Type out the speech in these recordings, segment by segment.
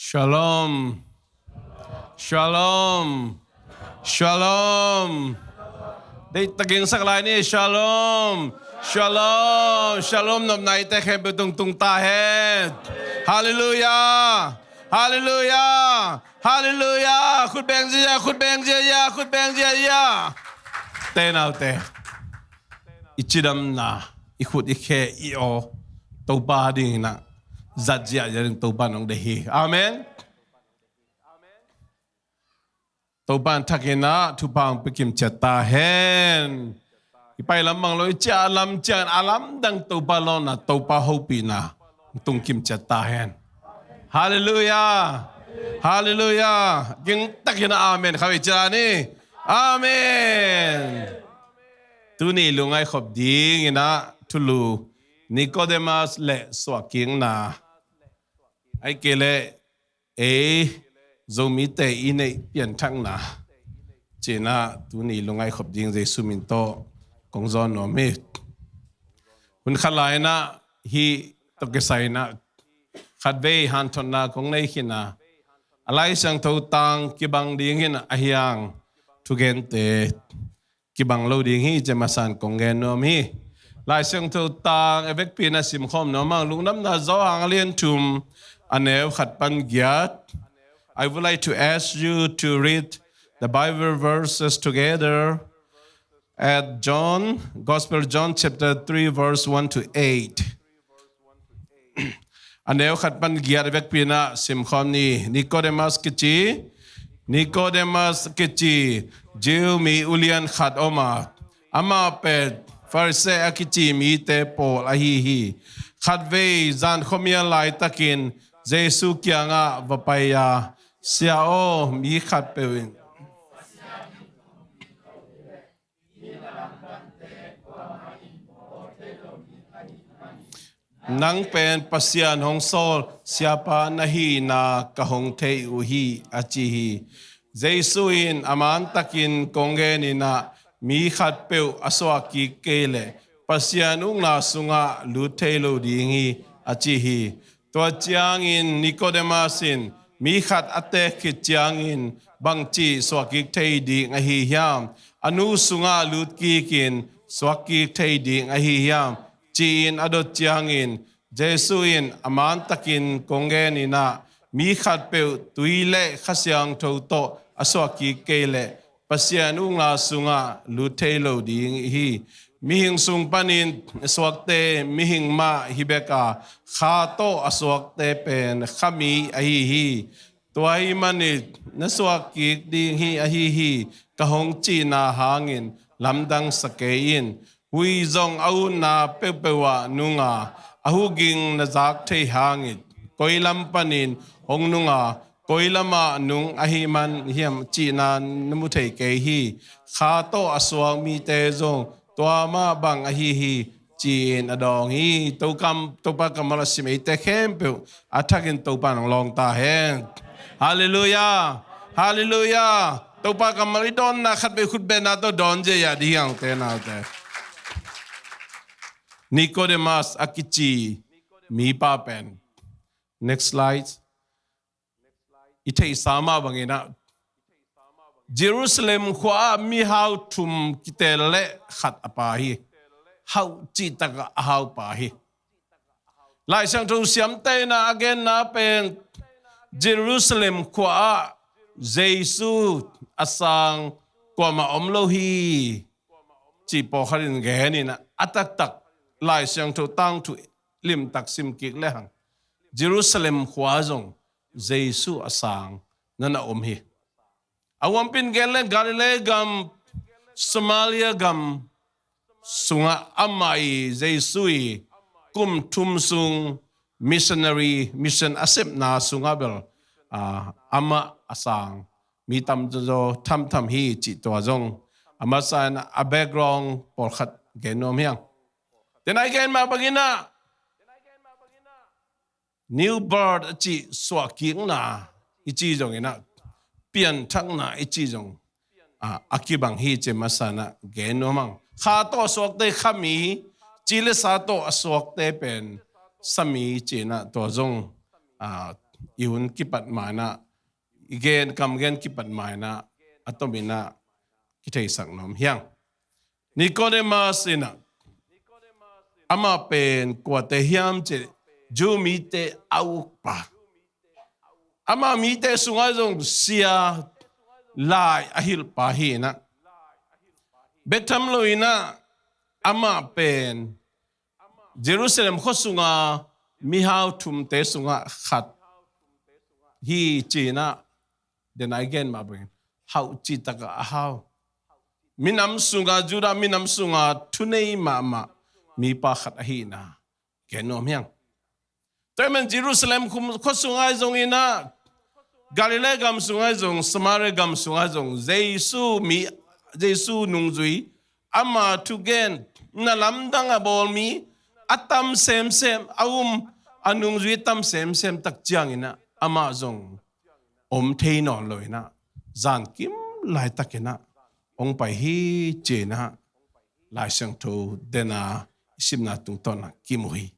Shalom Shalom Shalom ได้ตะเกียงสักลายนี่ Shalom Shalom Shalom นบไหนแต่แค่ไปตรงตาเฮ็ดฮาเลลูยาฮาเลลูยาฮาเลลูยาคุณแบงเจียคุณแบงเจียคุณแบงเจียเต้นเอาเต้อิจิดัมนะอิขุดอิเคอิโอตัวบาดิ่งนะจัดเจียจะเรื่องตัวบ้านของเดฮีอาเมนตัวบ้านทักเห็นนะทุกบางไปกิมเจตาเห็นไปลำบางเลยจะลำจะอาลัมดังตัวบ้านเรานะตัวป้าฮูปีนะตุงกิมเจตาเห็นฮาเลลูยาฮาเลลูยายังตักเห็นอาเมนข้าวิจารณ์นี่อาเมนตัวนี้ลุงไอ้ขอบดิ้งนะทุลูNikodemus le swaking na ai kele Zomi te ine Pianthakna chena tuni lungai khop ding je sumin to kongzon no me hun khalai na hi to ke sai na khatve han thon na kong nei khina alai sang tho tang kibang ding hin ahyang thugen te kibang lo ding hi jemasan kongen no mi lai sang tho tang evek pina sim khom no mang lungnam na zo hang lien tum anew khat pan gyat I would like to ask you to read the Bible verses together at Gospel John chapter 3 verse 1 to 8 anew khat pan gyat evek pina sim khom ni Nikodemus kichi Jew mi ulian khat oma ama pet Farse akichi mi te pol ahihi khatve zan khomia lai takin Jesu kyanga vapaya sia o mi khat pewin nang pen pasian hong sol siapa nahi na kahong te uhi achihi Jesu in aman takin kongeni na mi khat peu aswaki kele pasianung na sunga luthelo dingi achihi to chiangin Nikodemusin mi khat ate ki chiangin bangchi swaki thei ding a hi hiam anu sunga lutki kin swaki thei ding a hi hiam chin adot chiangin Jesuin aman takin kongeni na mi khat peu tuile khasyang tho to aswaki kele pasianung la sunga luthelo ding hi mihing sung panin swakte mihing ma hibeka kha to aswakte pen khami ahi hi toai manit naswaki ding hi ahi hi kahong chi na hangin lamdang sakein hui zong au na pepewa nunga ahuging nazak thei hangit koilam panin hong nunga koilama nung ahiman hiam chi na namuthei ke hi kha to aswang mi te zong toama bang ahihi chin adong hi topa kamala simei te khempe athakin topa nang long ta hen hallelujah hallelujah topa kamali don na khat be khut be na to don je ya diang te na te Nikodemus akichi mi pa pen next slide Itay sama bangina Jerusalem khwa mi how tum kitele khat apahi how chitaga how pahi lai sang tu siam te na again na pen Jerusalem khwa Jesu asang kwama omlohi chi po kharin ge ni na atak tak lai sang tu tang tu lim tak sim kik le hang Jerusalem khwa zong Jesu asang nana omhi awam pin gelen Galilee gam Somalia gam sunga amai Jesui kum tum sung mission asep na sunga bel ama asang mi tam jo tham hi chi to jong ama san a background por khat genom hiang tenai gen ma bagina new bird chi swaking na ichi jong ina Pianthakna ichi jong akibang hi che masana genomang kha to swak te khami chile sa to aswak te pen sami chena to jong ihun kipat mana igen kam gen kipat mana atomina kitay sak nom hiang Nikodemus ina ama pen kwate hiam che Zomi te aupa ama mi te sungai jong sia lai ahil pahina betam loina ama pen Jerusalem khosunga mihau thum te sunga khat hi china then again ma bring how chi taka how minam sunga jura minam sunga thunei mama mi pa khat hi na kenom hyang Topan Jerusalem khosunga jong ina Galilee gam sungai jong Samaria gam sungai jong Jesu nungzui ama tugen na lamdang abol mi atam sem anungzui tam sem tak chiang ina ama jong thei non loina zan kim lai takena ong pai hi chena lai sang tho dena simna tung ton kim hui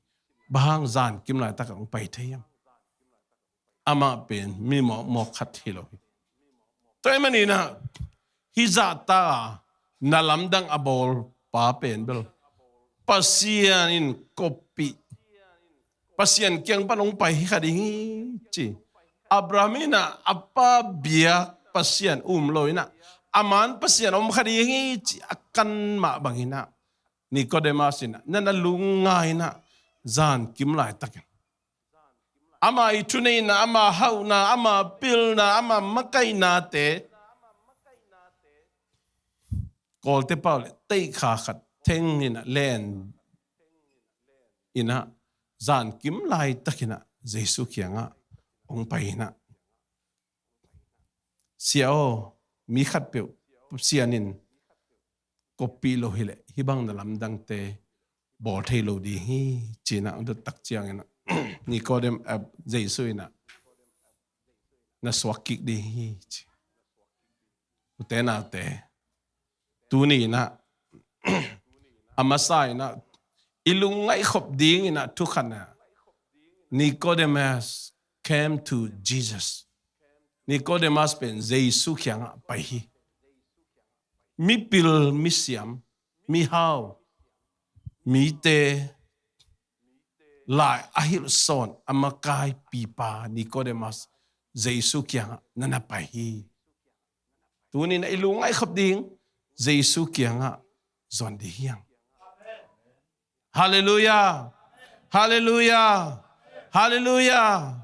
bang zan kim lai tak ong pai theyam ama pen mi mo khat hilo toy manina hizata nalamdang abol pa pen bel pasian in kopi pasian kyang panong pai khadi chi Abrahamina apa biak pasian loina aman pasian khadi chi akan ma bangina Nikodemus ina nana lungaina zan kim lai taken ama ituneina ama hauna ama pilna ama makaina te kol te Paul te kha khat theng ina len ina zan kim lai takina Jesu khianga ong paina siao mi khat pe sianin kopi lo hile hibang na lamdang te bol thei lo di hi china ando tak chiang ina Nikodemus Jesu ina na swakik di hi utena te tuni na amasai na ilungai khop ding ina tukhana Nikodemus came to Jesus Nikodemus pen Jesu kyang pai hi mi pil mi siam mi hau mi te lai ahil son amakai pipa Nikodemus Jesu kyang nana pai hi tuni na ilungai khop ding Jesu kyang zon di hiang hallelujah hallelujah hallelujah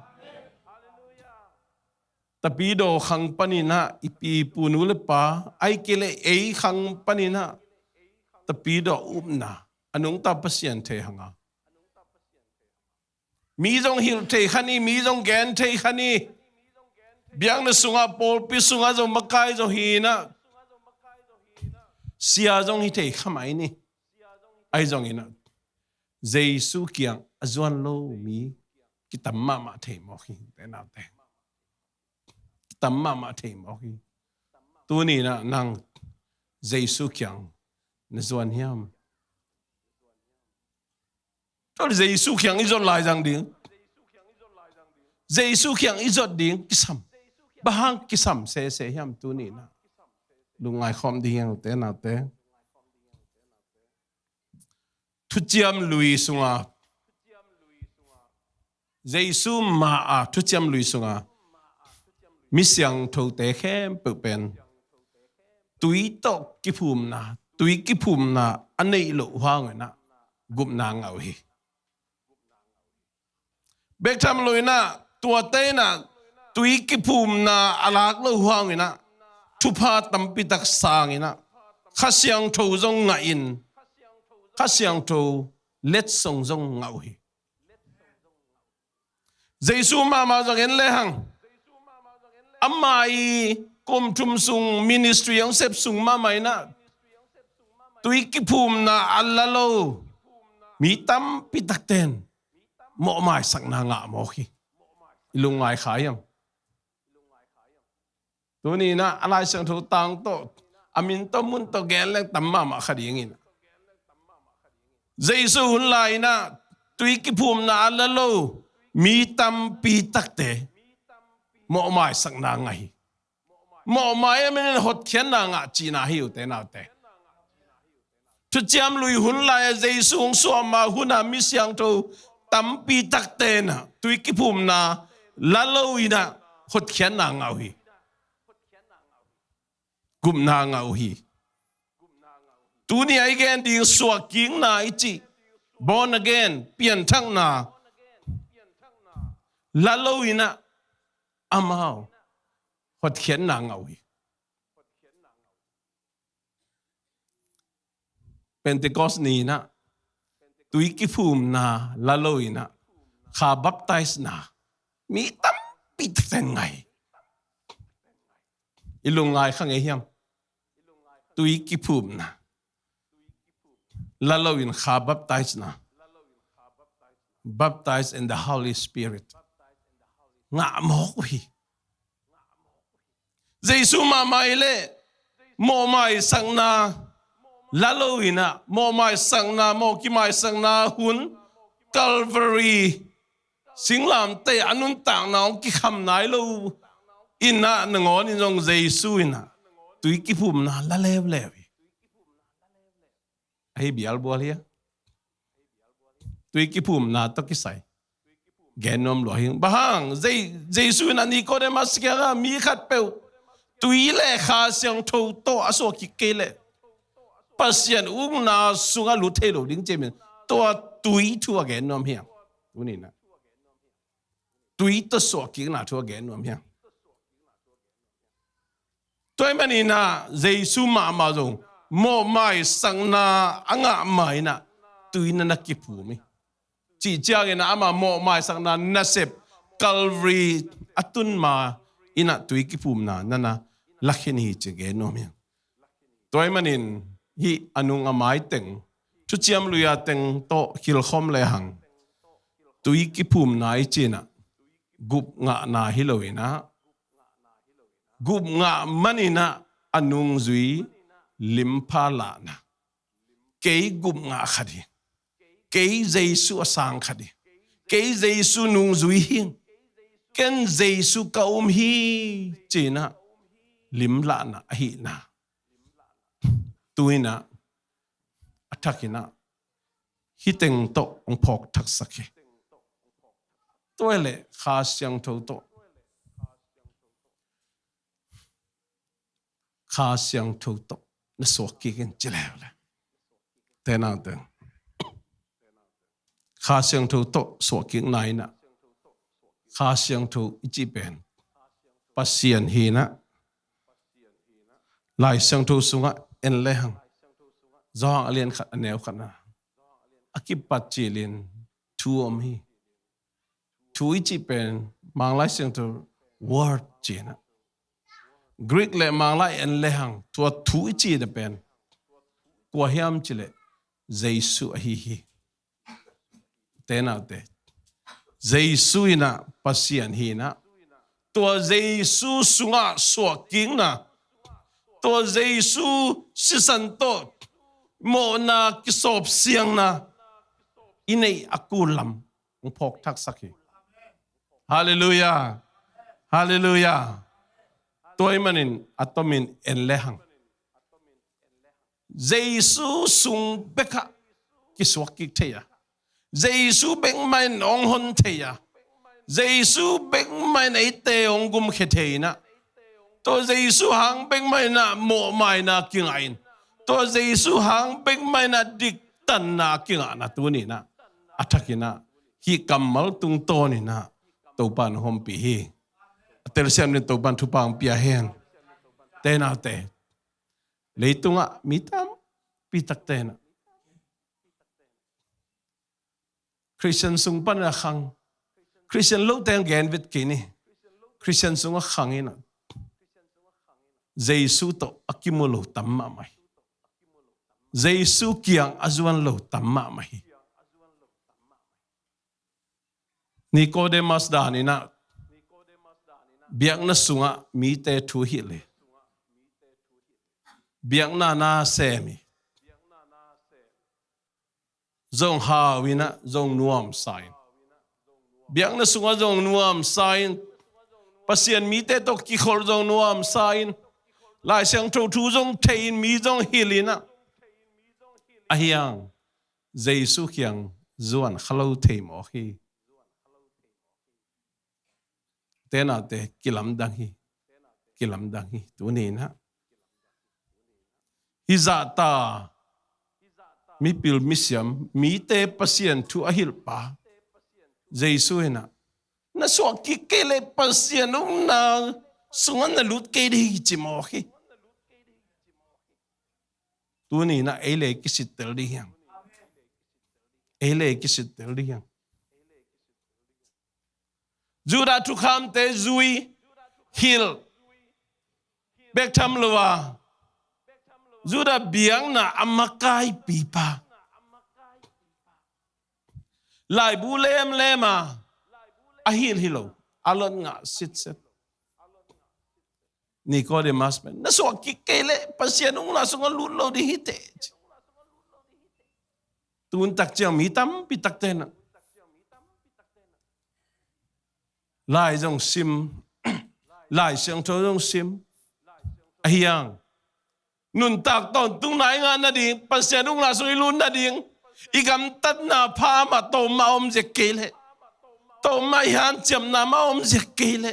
tapido khang panina ipi punule pa ai kele ei khang panina tapido umna anung ta pasien the hanga mi jong hil the khani mi jong gen the khani biang na sunga Pulpit sunga jong makai jong hina sia jong hi the khamai ni ai jong ina Jesu kyang azwan lo mi kitamma ma the mo hi te na te tamma ma the mo hi tu ni na nang Jesu kyang na zwan hiam to Jesu kyang izot lai jang ding Jesu kyang izot ding kisam bahang kisam se hiam tu ni na Lungdamkohna di yang te na te thu chiam lui sunga Jesu ma thu chiam lui sunga mi siang tho te khem pe pen tui to ki phum na anei lo hang na gup na ngau hi bek tham loina tua te na tui ki phum na alak lo hang na thu pha tampi tak sang ina khasiang tho jong nga in khasiang tho let song jong ngau hi Jesu ma jong en le hang amai kom thum sung ministry yang sep sung ma mai na tui ki phum na allalo mi tam pitak ten mo mai sak na nga mo khi ilungai khayam tu ni na alai sang tho tang to amin to mun to gen le tamma ma khading in Jesu hun lai na tui ki phum na allalo มีตั้มปีตักเตหมอไม้สักนางไงหมอไม้มันหดเขียนนางจีน่าหิวแต่น่าแต่ทุจามลุยหุ่นลายเจสุงสวมมาหุ่นมิเสียงทูตั้มปีตักเตนะตุยกิพุมนาละลุยนะหดเขียนนางเอาฮีกุมนางเอาฮีตัวนี้ไอ้แกนดิ้งสวกิงนาอิจิ born again เปลี่ยนทั้งนาละลุยนะอามาหดเขียนนางเอาฮีเป็นเตกอสนี้นะตุยกิพุมนาละลุยนะข้าบัพไตส์นามีตั้มปิดแต่ไงอีลุงไงข้างไอ้เหี้ยมตุยกิพุมนะละลุยนะข้าบัพไตส์นะ baptized in the Holy Spirit งะมอกวิเยซูมาไม่เล่โมไม่สังนาละลุยนะโมไม่สังนาโมกิไม่สังนาหุ่น Calvary สิงลามเตอนุนต่างน้องกิคำไหนลูอินนะหนึ่งอ๋อนี่จงเยซูนะตุยกิพุมนะละเลวเลวไอ้เบียลบัวเลียตุยกิพุมนะตะกิใส่แกนอมหลวงบ้างเยซูนะนิโคเดมัสเกะมีขัดเปวตุยเล่ข้าเสียงทูโตอโศกิเกเล่ปัสยันอุ้งนาสุงาลุเทโลลิงเจมินตัวตุยทัวแกนอมเฮียตัวนี้นะตุยตัวสวกิงนาทัวแกนอมเฮียตัวมันนี่นะเยซูมาจงโมไม่สังนาอ่างไม่นะตุยนั่นนักกิพูมิจีเจ้าเงินอามาโมไม่สังนานาเซบคัลวารีอัตุนมาอินะตุยกิพูมนานั่นนะลักษณะที่เจโนมีตัวมันนี่ฮีอนุงอามายเต็งทุกเจ้าลุยเต็งโตคิลคอมเลยหังตุยกิพูมนาอิจินะกุบงะนาฮิโลวินะกุบงะมันนี่นะอนุงจุยลิมพาลานะเกยกุบงะขัดีเกยเยซูสังขัดีเกยเยซูนุงจุยหิงเกนเยซูกาวมฮีจีนะลิมลานะฮีนะตัวนี้นะอัฐกินะฮิเต็งโตองพอกทักษะเกตัวเล่ข้าเสียงโตโตข้าเสียงโตโตนสวกกินจิเลวเลยแต่น่าเดินข้าเสียงโตโตสวกกินไหนนะข้าเสียงโตอิจิเป็นปัสเซียนฮีนะลายเสียงโตสุงะเอ็นเลหังจองอเลียนขัดแนวขัดนะอากิปัจจิลินทูอมฮีทูอิจิเป็นบางลายเสียงโตวอร์ดจีนะกรีกเลมังไลเอ็นเลหังตัวทูอิจิเดเป็นกว่าเฮียมจิเลเยซูฮีเตน่าเตเยซูนะปัสเซียนฮีนะตัวเยซูสุงะสวกิงนะตัวเยซูสิสันโตโมนากิสอบเสียงนะอินเออากูลัมองพกทักษะกีฮาเลลูยาฮาเลลูยาตัวมันนินอัตมินเอ็นเลหังเยซูสุงเบคะกิสวกิเทียเยซูเบงไม่นองฮอนเทียเยซูเบงไม่ในเตองกุมเขเทียนะตัวเยซูหังเบงไม่นะโมไม่นะกิงไงตัวเยซูหังเบงไม่นะดิกตันนะกิงนะตัวนี้นะอัฐกินะฮีกัมมัลตุงโตนี่นะตัวปันหอมปีฮีเตลเซียมนี่ตัวปันทุปังปีอาเฮนเตน่าเตเลยตุงะมิตามปีตักเตนะคริสเตียนสุงปันละขังคริสเตียนโลกแตงแกนวิดกินี่คริสเตียนสุงะขังอินะเยซูโตอักิมุโลตัมมาไหมเยซูเกียงอาจวนโลตัมมาไหมนิโคเดมัสดานี่นะเบียกน่ะสุงะมีเตทูฮิเลเบียกน่ะนาเซมิจงฮาวินะจงนวมไซน์ biang na sunga jong nuam sain pasien mi te to ki khol jong nuam sain lai sang tho thu jong thein mi jong hilina ahiang Jesu kyang zuan khalo thei mo hi tena te kilam dang hi tu ni na hizata mi pil misiam mi te pasien thu ahil pa Jesu hena na so ki kele pasien na sungan na lut ke di chimo hi tu ni na ele ki sitel di yang ele ki sitel di yang Juda tu kham te zui hil bek tham lwa Juda biang na amakai pipa lai bu lem lema ahil hilo alon nga sit set Nikodemus na so ki kele pasien ung na sunga lut lo di hite tun tak chiang mi tam pi tak te na lai jong sim lai siang tho jong sim ahiang nun tak ton tung nai nga na ding pasien ung na sui lun na ding igam tat na pha ma to ma om je kele to ma han cham na ma om je kele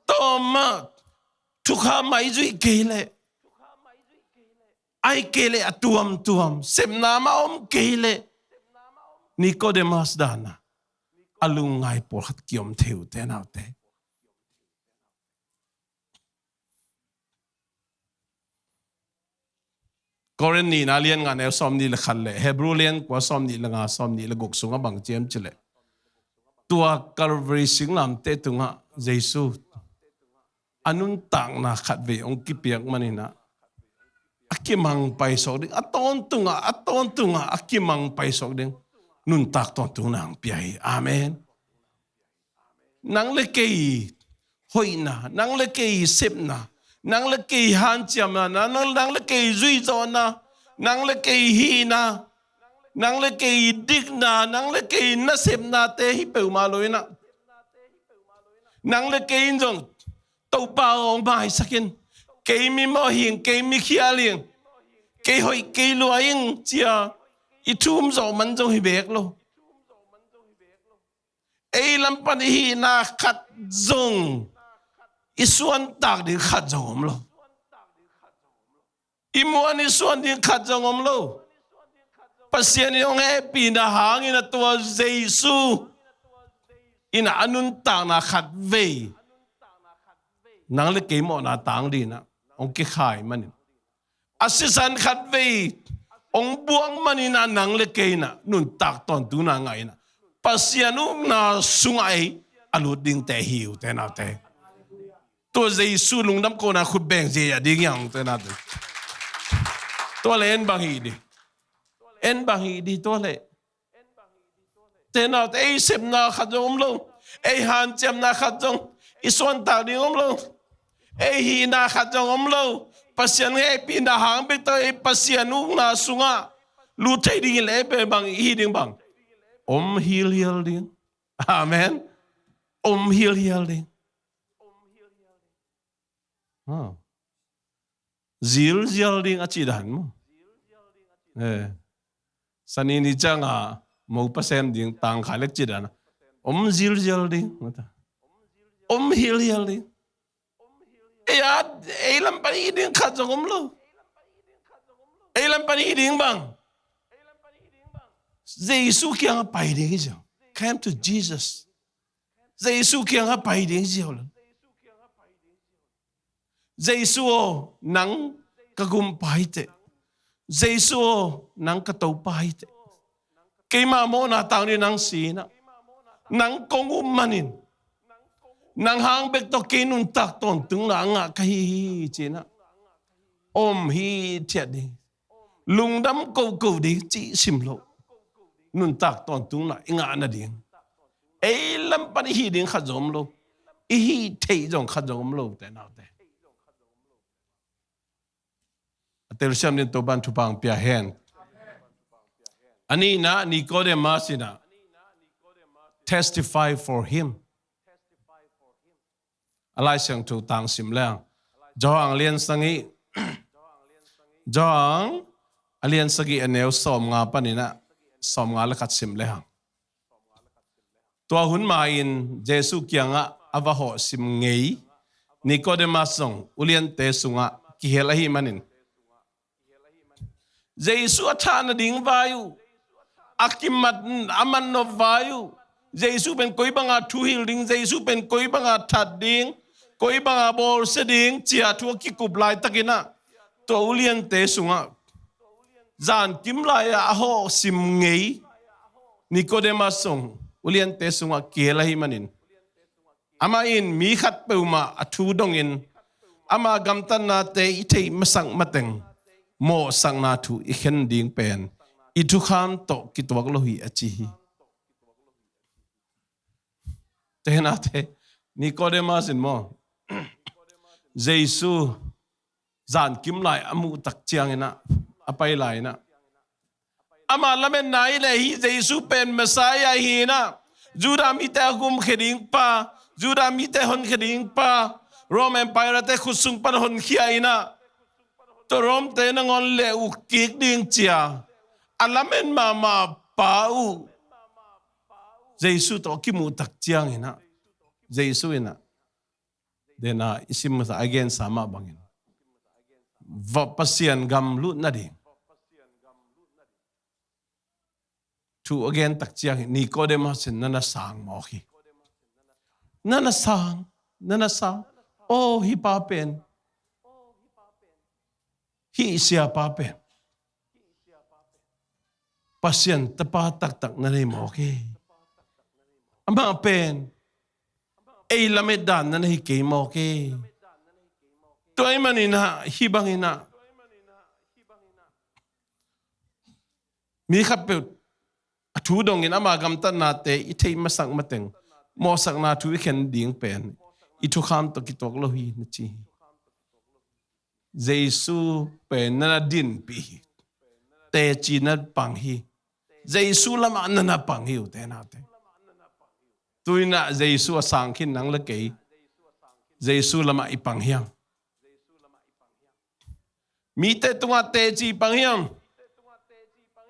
to ma thu kha mai zui kele ai kele atuam sem na ma om kele Nikodemus dana alung ngai por khat kiom theu te nau te Korean ni na lian nga ne som ni le khan le Hebrew lian kwa som ni la nga som ni la gok sunga bang chem chile tua Calvary singlam te tunga Jesu anun tang na khat ve ong ki piak manina akimang pai sok ding aton tunga akimang pai sok ding nun tak ton tu nang piai amen nang le kei hoina nang le kei sepna nang le kei han chiam na nang le kei zui zo na nang le kei hi na nang le kei dik na nang le kei na sepna te hi pe ma loina nang le kei jong to pa ong bai sakin kei mi mo hing kei mi khia ling kei hoi kei lo ing chia I thum zo man zo hi bek lo ei lam pan hi na khat zong I suan tak di khat zong lo I muan I suan di khat zong lo pasien yong e pi na hang ina tua Jesu ina anun tak na khat ve nang le ke mo na tang di na ong ki khai man asisan khat ve ong buang manina nang le ke na nun tak ton tu na ngai na pasianu na sungai alut ding te hiu te na te to Jesu Lungdamkohna khut beng je ya ding yang te na te to le en bang hi di to le te na te ei sem na khat jong lo ei han chem na khat jong I son ta ding om lo ei hi na khat jong om lo pasien nge pi na hang bek to ei pasianu na sunga lu thei ding le pe bang hi ding bang om hil ding amen om hil ding zil ding achi dan mo sani ni changa mo pasen ding tang khalek chi dan om zil ding om hil ding ei lam pa ding khat jong om lo ei lam pa ding bang Jesu kyang pai ding jo came to Jesus Jesu kyang pai ding jo Jesu nang kagum pai te Jesu nang katau pai te keima mo na tang ni nang si na nang kong manin nang hang bek to kinun tak ton tung na nga kai china om hi thiat ding lungdam ko di chi sim lo nun tak ton tung na inga na ding ei lam pan hi ding kha zom lo I hi thei jong kha zom lo te na te atel sham din Topan thupang pia hen ani na Nikodemus ina testify for him. Alai sang tu tang sim lang. Joang lian sangi. Joang alian sagi aneu som nga panina. Som nga lakat sim lang. Tua hun main Jesu kianga avaho sim ngei. Nikodemus song ulian te sunga kihelahi manin. Jesu athana ding vayu. Akimat aman no vayu. Jesu pen koi banga thu hil ding. Jesu pen koi banga that ding. Koi banga bol se ding. Chia thua ki kup lai takina. To ulian te sunga. Zan kim lai aho sim ngei. Nikodemus song ulian te sunga kihelahi manin. Ama in mi khat peuma athu dongin. Ama gamtan na te itei masang mateng. Mo sang na thu ikhen ding pen. Itu kham to kitwak lohi achihi. Tehna te Nikodemus in mo. Jesu zan kim lai amu tak chiang ina apai lai na. Ama lamen nai le hi Jesu pen Messiah hi na. Juda mi te gum kheding pa. Juda mi te hon kheding pa. Rome Empire te khusung pan hon khia ina. To Rome te na ngon le u kik ding chia. Alamen mama Pau. Jesu to kimu tak chiang ina. Jesu ina. Dena isim sa again sama bangin. Va pasian gam lut na ding. Tu again tak chiang Nikodemus nana sang mo ki. Nana sang. Oh hi papen. Hi Sia Paupi. Pasien tepat tak nanay mo okay. Ama pen. Ay lamedan nanay kay mo okay. Tuay manina hibangina. Mi kapit atudongin amagamtan nate itay masang mateng. Mosak na tu iken ding pen. Itu kham to kitok lohi na chi. Jesu pen na din pi. Teci na panghi. Jesu lama na panghi ute nate. Tui na Jesu asangkin nang lagay. Jesu lama ipanghyang. Mite tunga teci panghyang.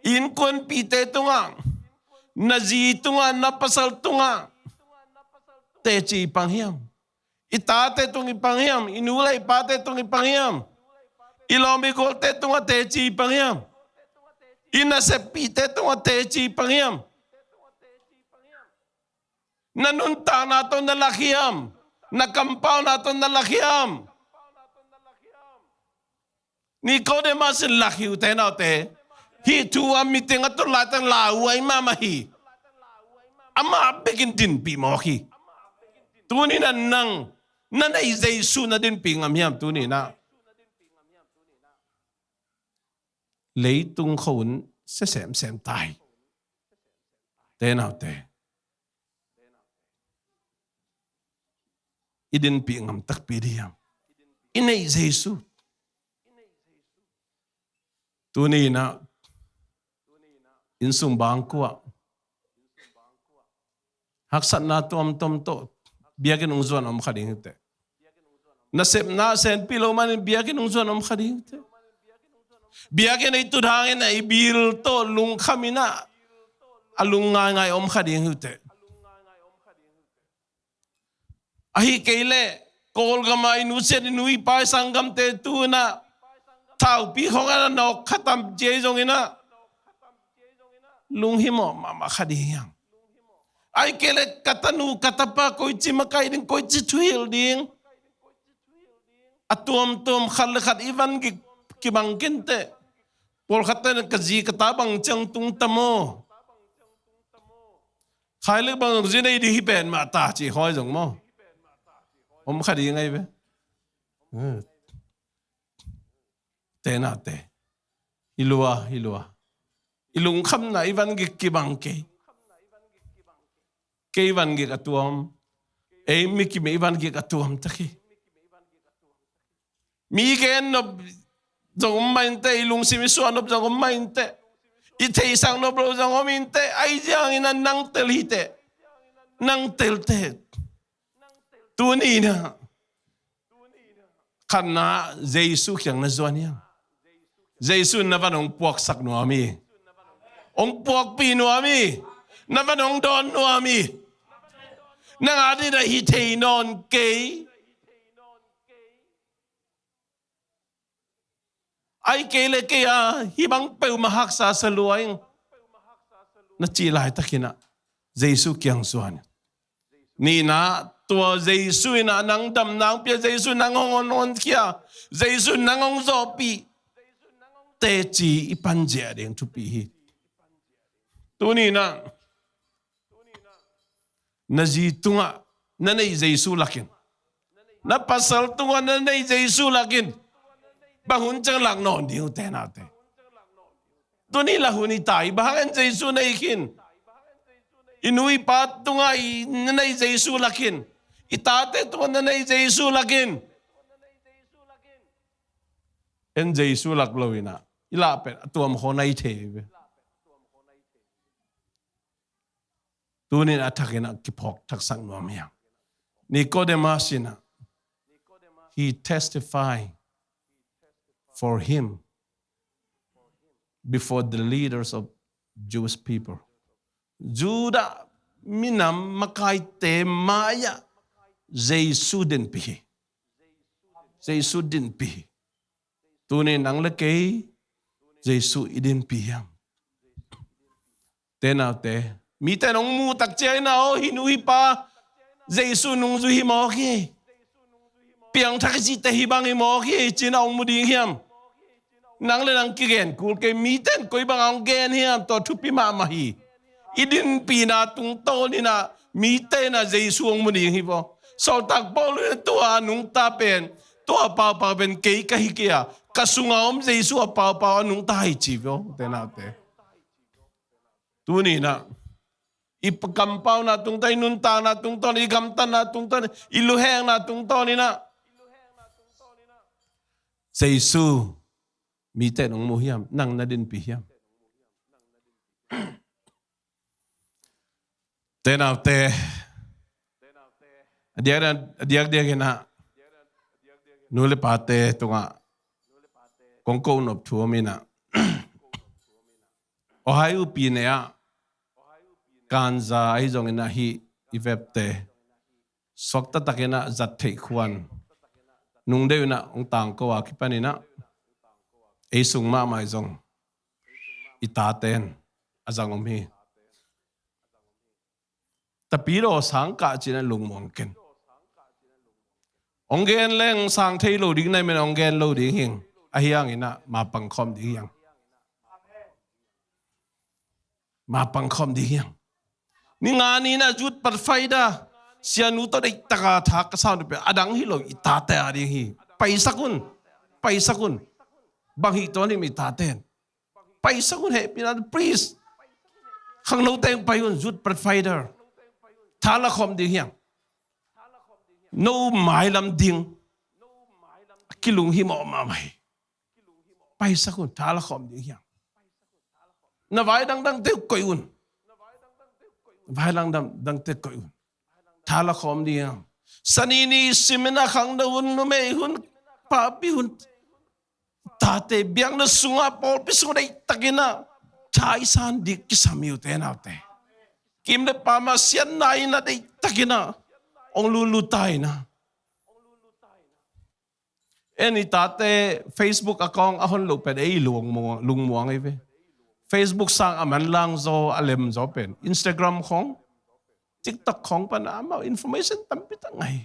Inkon pite tunga. Nazi tunga napasal tunga. Teci panghyang. Itate tung ipanghyam. Inulay pate tung ipanghyam. Ilomi kolte tunga teci ipanghyam. Inasepite tunga teci ipanghyam. Nanunta nato nalakiam. Nakampaw nato nalakiam. Nikodemus laki ute na ute. Hi tuwa miting ato latang lauay mamahi. Ama begin din pimoki. Tuni na nang nanay Jesu na din pingamyam tuni na. Leitung khawm sa sem tay. Tenaw te. Idin pingam takpidiyam. Inay Jesu. Tuni na. Insung bangkuwa. Haksat na tom to. Biyakin ungzuan om khading ite. Nasep na sen pilo man biyakin ungzuan om khading ite. Biyakin ay tudhangin na ibil to lung kami na alungangay om khading ite. Ahi keile kol gama inusen inui pa sanggam te tu na tawh pi honga na khatam jejong ina lunghimo mama khading yang. Ay kelet katanu katapa koi chimakai ding koi chituil ding. Atum khalakhat ivan kibangkin te. Pol khatan kazi katabang chang tung tamo. Khaile bang zinay di hipen mata chi hoi jong mo. Om khadi ngay be. Tena te. Ilua. Ilung kham na ivan kibangke. Kay ivan gi katuam, miki me ivan gi katuam taki. Mi ken no jong mainte ilung simisuan no jong mainte. Ite isang no bro jong minte ay jang ina nang telite. นังเตลเตตัวนี้นะขณะเยซูเขียงนั่นส่วนยังเยซูนับวันองปวกสักนัวมีองปวกปีนัวมีนับวันองดอนนัวมีนังอาทิตย์ฮิเทนอนเกยไอเกลเกียฮิบังเปวมาหักษาสลวยนัดจีลายตะกินะเยซูเขียงส่วนนี่นะตัวเยซูนะนังดำนังเปียเยซูนังองนอนเขียเยซูนังองโซปีเตจีอีปันเจเดงทุปีฮิตัวนี้นะนาจีตุงะนั่นไอเยซูลักินนับภาษาตุงะนั่นไอเยซูลักินบางคนจังหลังนอนเดียวแต่นาเตตัวนี้ละหุนิตายบางคนเยซูในขินอินุยปัตตุงะนั่นไอเยซูลักินอิตาเตตัวนั่นไอเยซูลักินเอ็นเยซูลักลวินะอิลาเป็ดตัวมโคนัยเทวตัวนี้นะทักเนะกิพอกทักสังนวมยังNikodemusนะ he testified for him before the leaders of Jewish people Juda minam makai te maya Jesu din pi Jesu din pi tu ni nang le kei Jesu idin pi yam te na te mi te nong mu tak che na o hinui pa Jesu nung zu hi mo ki Pianthakna te hi bang hi mo ki chin ong mu ding hiam nang le nang ki gen kul ke mi ten koi bang ong gen hiam to thu pi ma ma hi idin pi na tung to ni na mi te na Jesu ong mu ding hi bo so tak bol tu anung ta pen to pa pa ben ke ka hi kia ka sunga om Jesu pa pa anung ta hi chi bo te na te tu ni na ipakampaw na tung tay nunta na tung ton igamtan na tung ton iluheng na tung ton ni na Jesu mi te nong mo hiam nang na din pi hiam te na te diag na nule pate tunga kongko nop thuo mi na ohayu pi ne a kanza ai jong ina hi ivepte sokta takena zat thei khwan nung de na ong tang ko wa ki panina ei sung ma mai jong itaten azang om hi tapiro sangka china lungmong ken onggen leng sang thei lo ding nai men onggen lo ding hing ahiang ina ma pangkhom ding yang ma pangkhom ding yang ni ngani na jut pat faida sianu to dei taka thak ka sound pe adang hi lo itate ari hi paisakun bang hi to ni mi taten paisakun he pinan priest khang lo teng payun jut pat faida thalakhom ding hiang no mai lam ding kilung hi mo ma mai paisakun thalakhom ding hiang na vai dang te koyun vai lang dang te koyun thalakhom ding sanini simena khang da un no me hun pa pi hun ta te biang na sunga Pulpit sunga dai takina chai san dik ki samiu te na te kim de pa ma sian nai na dai takina ong lulu tai na eni ta te Facebook account ahon lo pe ei lung muang ai ve Facebook sang aman lang zo alem zo pen Instagram khong TikTok khong pan ama information tampi ta ngai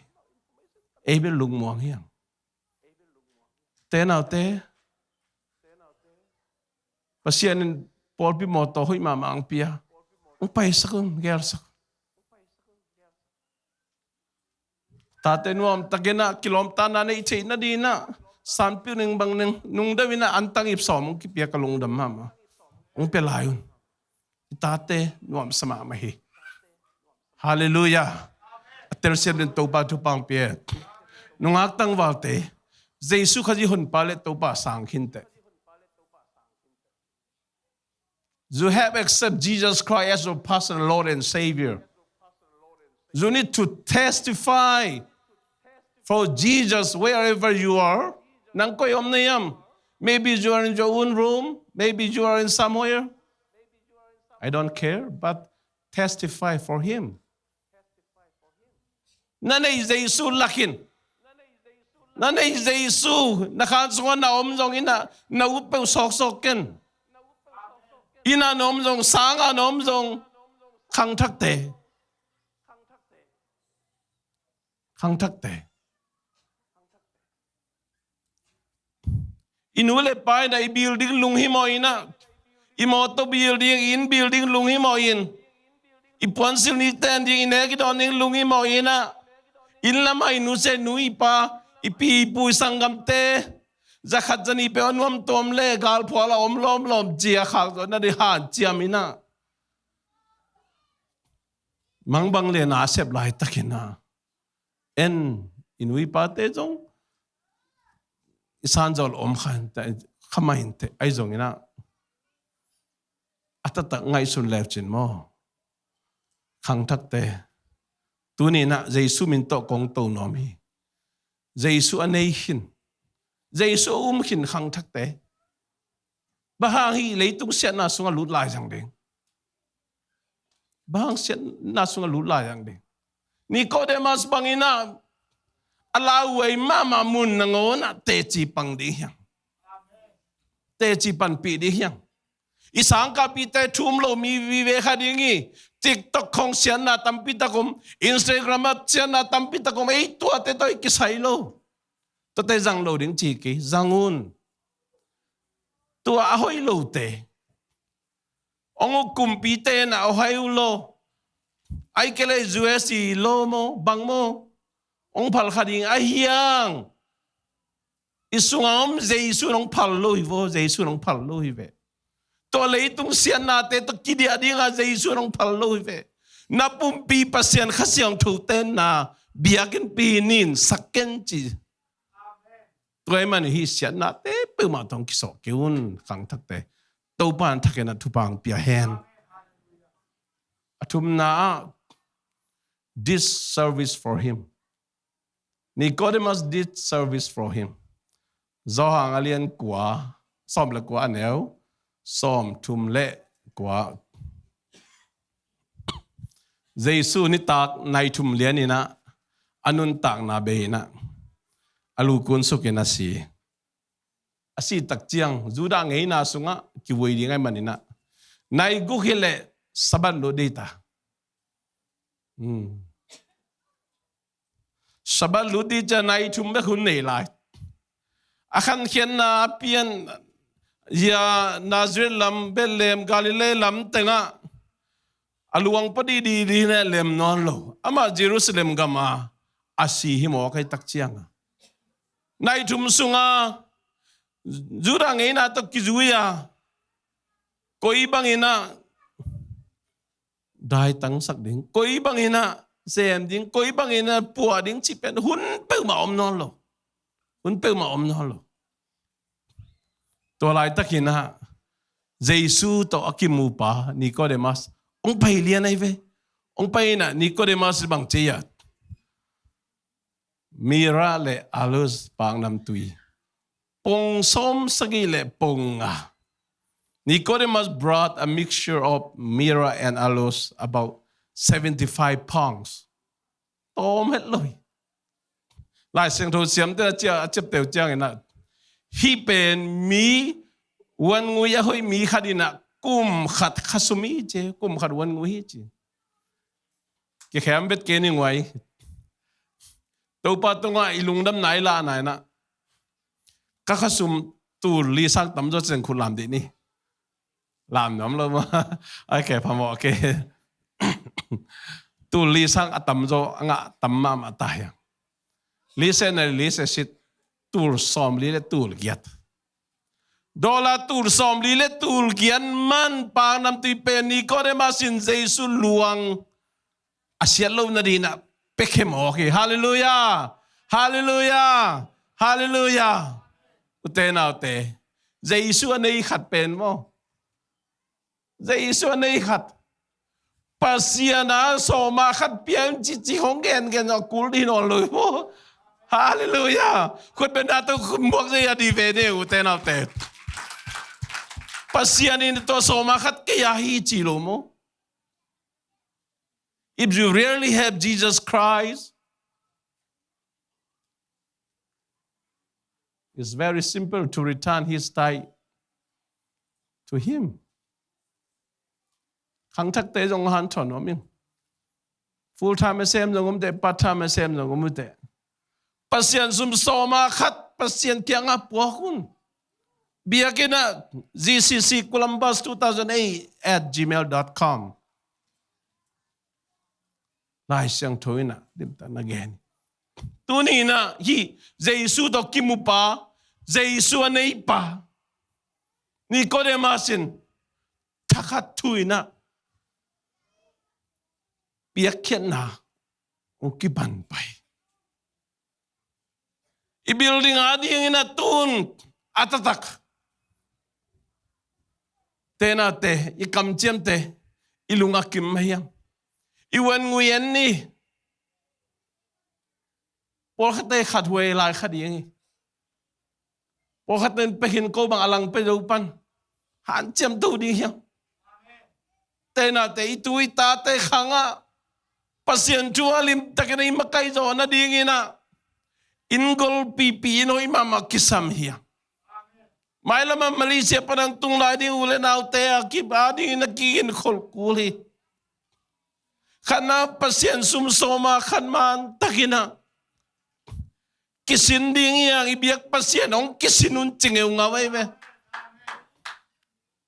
ei be lung muang hiang te nào te pasian Pulpit mo to hoi mama ang pia ang pai sakun ger sak tate nuam tagena kilomta na nei chei na di na sanpi ning bang ning nung dawina antang ipsom ki pia ka lungdam mama ang pelayun tate nuam sama mahi hallelujah atel sem den toba tu pang pia nung aktang walte Jesu khaji hun pale toba sang khinte you have accepted Jesus Christ as your personal Lord and Savior You need to testify for Jesus wherever you are. Nang koy omnayam. Maybe you are in your own room. Maybe you are in somewhere. I don't care, but testify for Him. Nanay Jesu lakin. Nanay Jesu nakansungan na omjong ina naupew sok-soken. Ina nomjong sanga nomjong khangthakte. Khangthakte. Inule pai na i-building lunghimo ina. Imoto building in building lunghimo in. Ipuansil ni tending inegidon lunghimo ina. Inlama inuse nui pa ipipu sangamte. Zakat jani pe onwam tomle gal pwala omlom jia khak na di han jiamina. Mangbang le na sep lai takina. En inui pa te jong. Isanjol omkhan khamain te ai jong ina. Atata ngai sun lepchin mo. Khangthak te. Tuni na Jesu minto kong to nomi. Jesu anei hin. Jesu hin khangthak te. Bahangi leitung siya na sunga lut lai jang ding. Bahang siya na sunga lut lai jang ding. Nikodemus bangina alaway mama mun nangona teci pang di hyang. Teci panpi di hyang. Isang kapite tumlo mi viveka dingi. TikTok kong siya na tampita kom. Instagram at siya na tampita kom. Ito at ito ikisaylo. Tote zang lo ding chiki. Zangun. Tua ahoy lo te. Ongo kumpite na ahoy lo. Ay kele juesi lo mo. Bang mo. Ong pal kading ahiyang. Isungam Jesu nong palo hivo. Jesu nong palo hive. To leitung siyan natin to kidiadi nga Jesu nong palo hive. Napumpi pa siyan kasi ang tuten na biakin pinin saken chi. Tuay man hi siyan natin pumatong kisok kiun kang takte. Topan takin na tupang piyahen. Atum na this service for Him. Nikodemus did service for Him. Zohang alien kwa, som le kwa neo, som tum le kwa. Jesu ni tak nai tum lian ina, anun tak na be ina. Alukun sukin asi. Asi tak chiang, juda ngay na sunga, kiway di ngay manina. Nai guhile saban lo data. Saban lo dita nai tum be hun nei lai. Akan kien na pian ya Nazareth lam Bethlehem Galilee lam tenga aluang padi di na lem non lo ama Jerusalem gama asi himo kay takchiang nai tum sunga jurang ina to kizuya koi bangina dai tang sak ding koi bangina sem ding koi bangina puwa ding chipen hun pe ma om non lo hun pe ma om non lo. To lai takina Jesu to akimu pa Nikodemus ong pai lian ai ve ong pai na Nikodemus bang cheya mira le alus pang nam tui pong som sagile ponga. Nikodemus brought a mixture of myrrh and aloes about 75 pounds. Tom hết lôi lại sang thô xiêm te chia chép tèo chiang na hi pen mi wan ngui ya hoi mi khadina kum khat khasumi che kum khat wan ngui che ke kham bet ke ni ngwai to pa to nga ilungdam nai la nai na ka khasum tu li sang tam jo chen khul lam de ni lam nam lo ma ai ke phamo ke tu li sang atam jo anga tamma ma ta ya li se na li se sit tur som li le tur giat dola tur som li le tur gian man pa nam ti pe Nikodemus in Jesu luang asialo na dina pekhem okay hallelujah hallelujah hallelujah utena ute Jesu anei khat pen mo Jesu anei khat pasiana so ma khat piang chi hong gen kul di no lui po hallelujah khut ben na to muak je ya di ve de u te na te pasianin to so ma khat ke ya hi chi lo mo. If you really have Jesus Christ, it's very simple to return his tithe to him. Khang thak te jong han thon om in. Full time sem jong om te part time sem jong om te. Pasien sum soma khat pasien kyang a po kun. Biakpiakna GCC Columbus 2008@gmail.com. Lai siang thoi na dim tan again. Tu ni na hi Jesus to kimupa Jesus anei pa. Nikodemus thakat thui na. Biakpiakna ukiban pai. I building adi ina tun atatak. Tena te I kam chiam te ilunga kim mayang. Iwan nguyen ni. Por khate khat we lai khat yeng. Por khaten pehin ko bang alang pe pan. Han chiam tu di yang. Tena te itu ita te khanga. Pasien chua lim takena imakai zo na dingina. Ingol pipi no imama kisam hiya. Mai lama Malaysia padang tung lai ding ule nau te akibadi na kiin khol kuli. Kana pasien sum soma khan man takina. Kisin ding yang ibiak pasien ong kisinun cingeu ngawai be.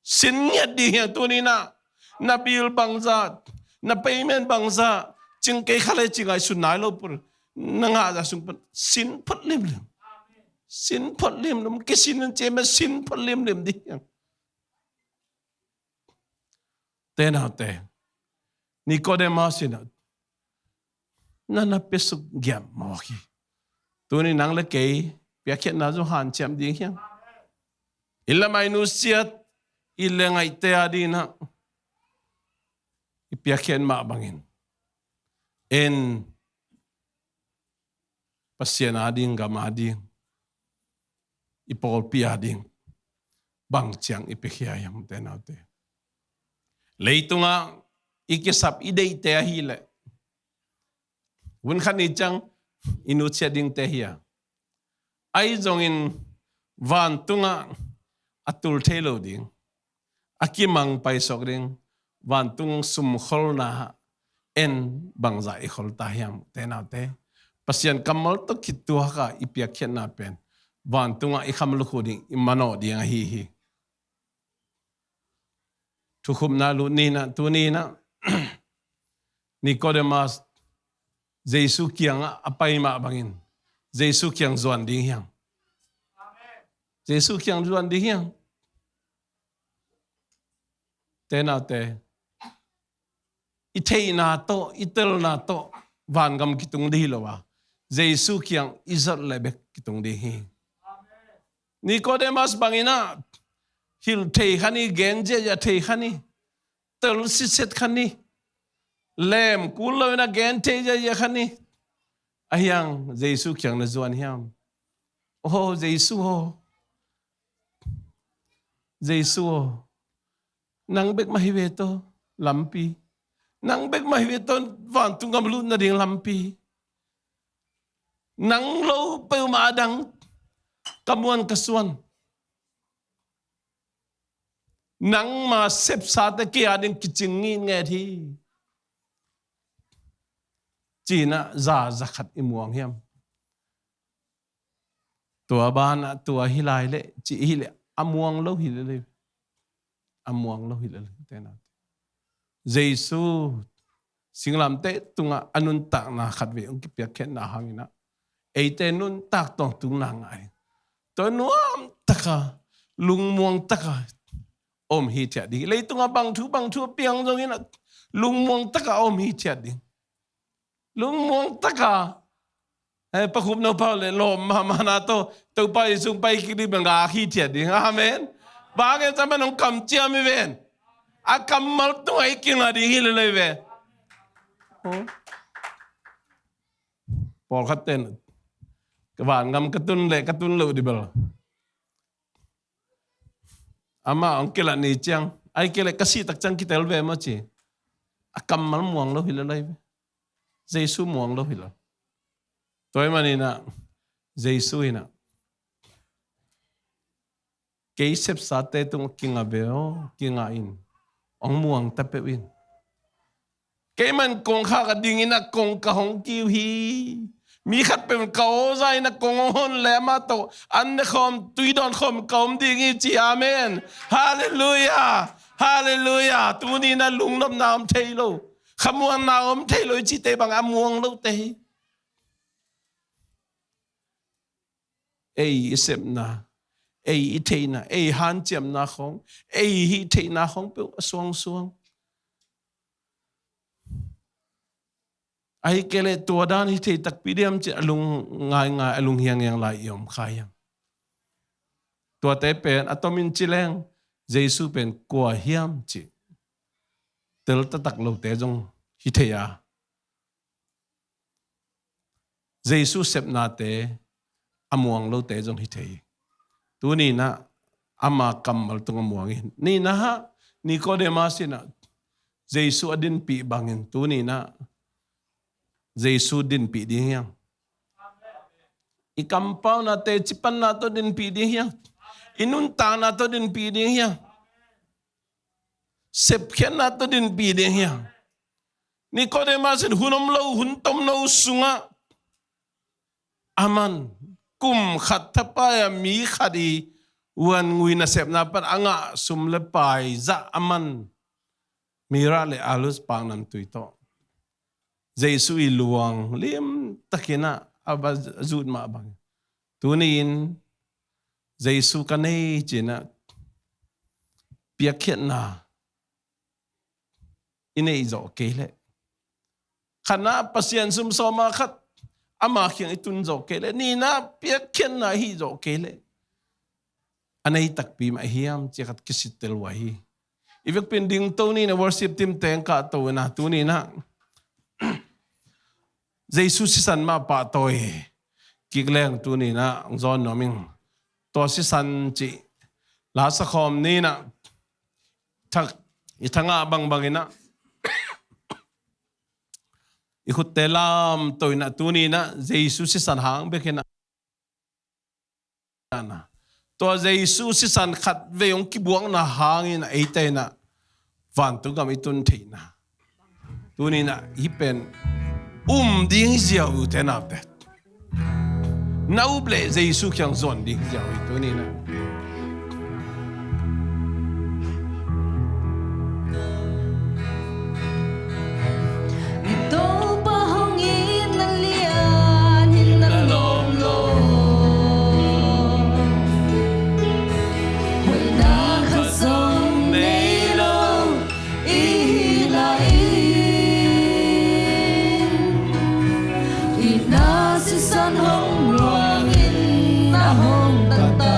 Sin nyat ding yang tu ni na bil bangsa na payment bangsa cing ke khale cingai sunai lo pur nanga za sum sin phut lim lim. Sin phut lim lim kisinun chema sin phut lim lim di yang. Tena te Nikodemus na pesuk gyam mawaki. Tu ni nang le kei biakpiakna zo han cham ding hiang. Illa mai nu siat illa ngai te adina. Ipiakpiakna ma bangin. En pasien ading gam ading. I Pawlpi ading. Bang chiang ipiakpiakna tena te. Leitunga ikisap idei te ahile. Wun khan ichang inutia ding te hia. Ai zong in van tunga atul thelo ding. Akimang pai sok ding van tung sum khawlna en bangza I khol ta hiam te na te. Pasien kamal to kitua ka ipiakpiakna pen. Van tunga I kham lu ding imano ding hi hi. Tu khopna lu ni na tu ni na. Nikodemus Jesus kiang apai ma bangin. Jesus kiang zuan ding hiang. Jesus kiang zuan ding hiang. Tena te. Itei na to, itel na to. Van gam kitung di lo wa. Jesus kiang izat lebek kitung di hi. Nikodemus bangina. Hil tei khani genje ya tei khani. Tel siset khani. Lem kulo na gente ya khani ayang Jesus kyang na zuan hiam oh Jesus oh Jesus oh nang bek mahiweto lampi nang bek mahiweto van tungam lu na ding lampi nang lo pe madang kamuan kasuan nang ma sep sa te ki ading kichingi nge thi China za zakhat imuang hiam. Tua bana tua hilai le chi hile amuang lo hile. Amuang lo hile tena. Jesu singlam te tunga anun tak na khatwe ong piakpiakna hangina. Eite nun tak tong tung na ngai. To nuam taka lungmuang taka om hi tia ding. Le tunga bang thu piang jong ina lungmuang taka om hi tia ding. Lung mong taka. Pakup na pa le lom mama na to. Tawpai sung pai kili banga hi tia ding. Amen. Bakit sa manong kam chia mi ven. akamal tu ai kinga di hilai ve Paul khaten kawan ngam katun lu di bel ama angkela ni chang ai kele kasi tak chang kitel ve ma chi akamal muang lo hilai ve Jesu muang lo hilai toy manina Jesu ina kei sep sa te tung kinga beo kinga in ong muang tape win kei man kong kha ka dingin na kong ka hong kiu hi mi khat pe ka o zai na kong hon le ma to an Neekkhawm tui don khom kawm dingi chi amen hallelujah hallelujah tu ni na lungdam nam thei lo khamuang nam thei lo chi te bang amuang lo te ei sep na ei thei na ei han chem na khong ei hi thei na khong pe suang suang ai kele tua dan hi thei tak pidem chi alung ngai alung hiang yang lai yom khayang tua te pen atomin chileng Jesu pen kwa hiam chi tel ta tak lo te jong hi theya Jesu sep na te amuang lo te jong hi thei tu ni na ama kamal tung amuangin ni na ha Nikodemus na Jesu adin pi bangin tu ni na Jesu din pi di hiang ikampaw na te chipan na to din pi di hiang inunta na to din pi di hiang sepkhen na to din pi di hiang Nikodemus hunom lo huntom lo sunga aman kum khat thapaya mi khadi wan ngui na sep na pan anga sum le pai za aman mira le alus pang nam tuito Jesu iluang lim takina aba zut ma bang tunin Jesu kanei china biakpiakna inei zo kele khana pasien sum soma khat ama khiang itun zo kele ni na biakpiakna hi zo kele anei takpi ma hiam chikat kisitel wahi ivek pending to ni na worship team teng ka to na tu ni na Jesu si san ma pa toy kikleng tu ni na zon noming to si san chi la sa khom ni na thak ithanga bangin na ikut telam toy na tu ni na Jesu si san hang bekena na to Jesu si san khat ve yong ki buang na hangin ai te na van tu gam itun theina tu ni na hipen ding jiao te na te nau ble Jesu kyang zon ding jiao tu ni na Hong luangin na hong tata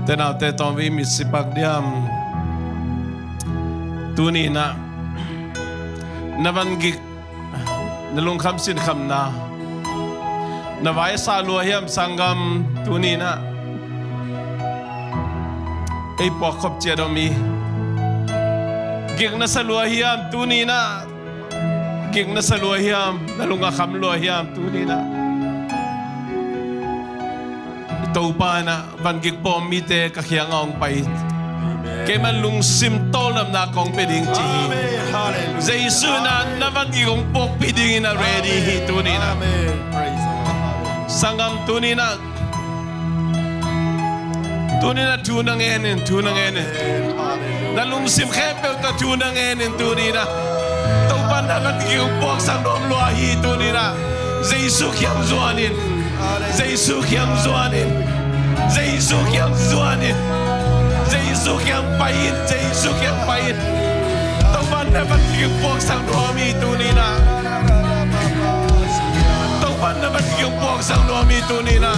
แต่นาแต่ตอนวิมิสิปักเดียมตัวนี้นะนวันกิกนลุงคำสินคำนานวายสาลัวเฮียมสังกัมตัวนี้นะไอปอกขบเจดมีกิกนัสลัวเฮียมตัวนี้นะกิกนัสลัวเฮียมนลุงคำลัวเฮียมตัวนี้นะTopan na bangin po mite kakyang pa kay man lung simtol na kong peding chi Jesu na nabangin kong po peding na ready hitunin na sangam tunin na tunang enin na lung simkepel ta tunang enin tunin na Topan na nabangin kong po sang noong luha hitunin na Jesu kiyang zuanin Jesu kiyang zuanin Jesu kiyang zuanin Jesu kiyang pain Jesu kiyang pain Topan na ba't yung puwag sang nuami tunay na Topan na ba't yung puwag sang nuami tunay na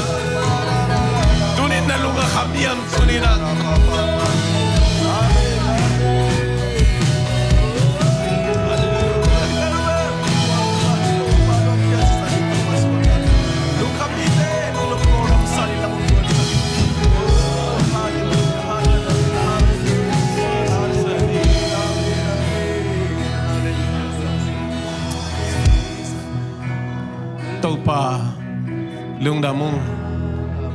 Tunay na lungdamkohna yan tunay na Topa lungdamong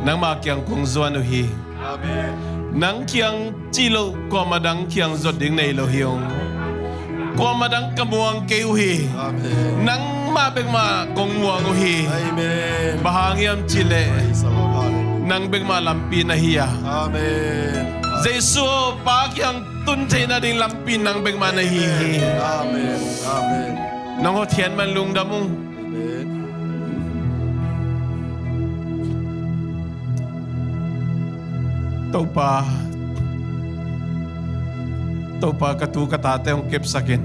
nang makyang kung zuan uhi nang kyang chilo ko madang kyang zot ding nei lo hiong ko madang kamuang ke uhi nang mabeng ma kong muang uhi bahangyam chile nang beng ma lampi na hiya Jesu pakyang tuntay na ding lampi nang beng ma na hihi nang hotian man lungdamong Topa katu katate ang kep sakin.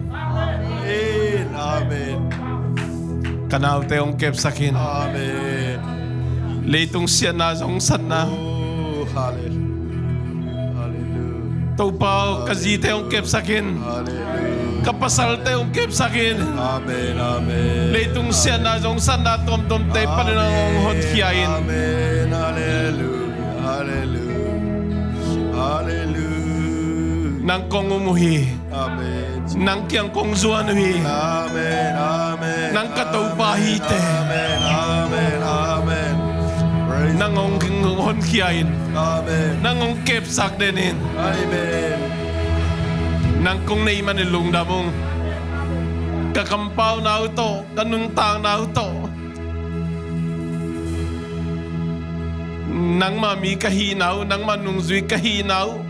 Amen. Kanal te ang kep sakin. Amen. Leitong siya na zong sana. Hallelujah. Topa kazite ang kep sakin. Kapasal te ang kep sakin. Amen. Amen. Leitong siya na zong sana tom te panang hot kiyain. Amen. Hallelujah. Hallelujah. Hallelujah. Nang kong umuhi. Amen. Nang kiyang kong zuanuhi. Amen. Amen. Nang katawpahite. Amen. Amen. Amen. Nang ong honkiyain. Amen. Nang ong kepsak denin. Amen. Nang kong naiman ilungdamong kakampaw na ito, kanuntang na ito. Nang mami kahinaw, nang manungzui kahinaw,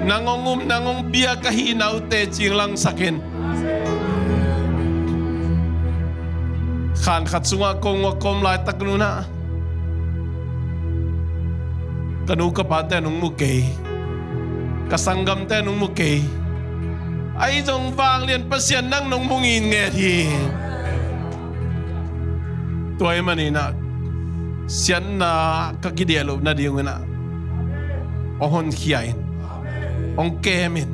nangong biak kahinaw, teci lang sakin. Khan katsunga kong wakom lai taknuna. Kanu kapate nung mukay, kasanggam te nung mukay. Ay zong vang lian pasyan nang nung mungin ngeti. Tuay manina. Siyan na kagidialo na diyo nga na ohon kiyain ong kemin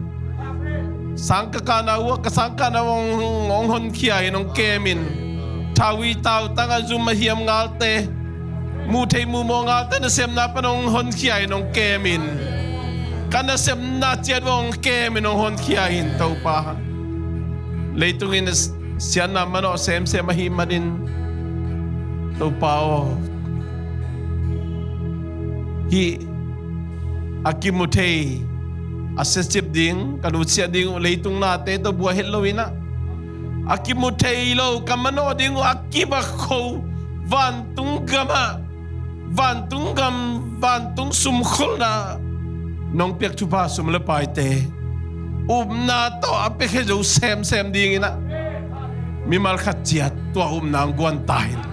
sangka ka na uwa kasangka na ong hon kiyain ong kemin tawi tau tanga zumahiyam ngalte mutay mo ngalte na siyam na pa nung hon kiyain ong kemin kana siyam na tiyan ong kemin ong hon kiyain tau pa leitungin siyan na mano siyam mahima din tau pa o hi akimutay asesip ding kanutsia ding leitung nate to buah helowina akimutay lo kamano ding akibako vantung sumkhulna nong piak tupa sumlepay te na to apekejo sem ding ina mimal khachiat to na ang guantahin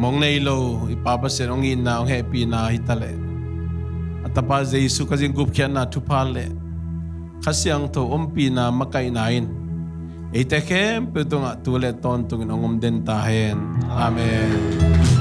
mong nailo ipapasin ang ina ang happy na hitale at tapa Jesu kasing gupkyan na tupale kasi ang to umpi na makainain Itekem putunga tulet tontung nongom den tahen. Amen.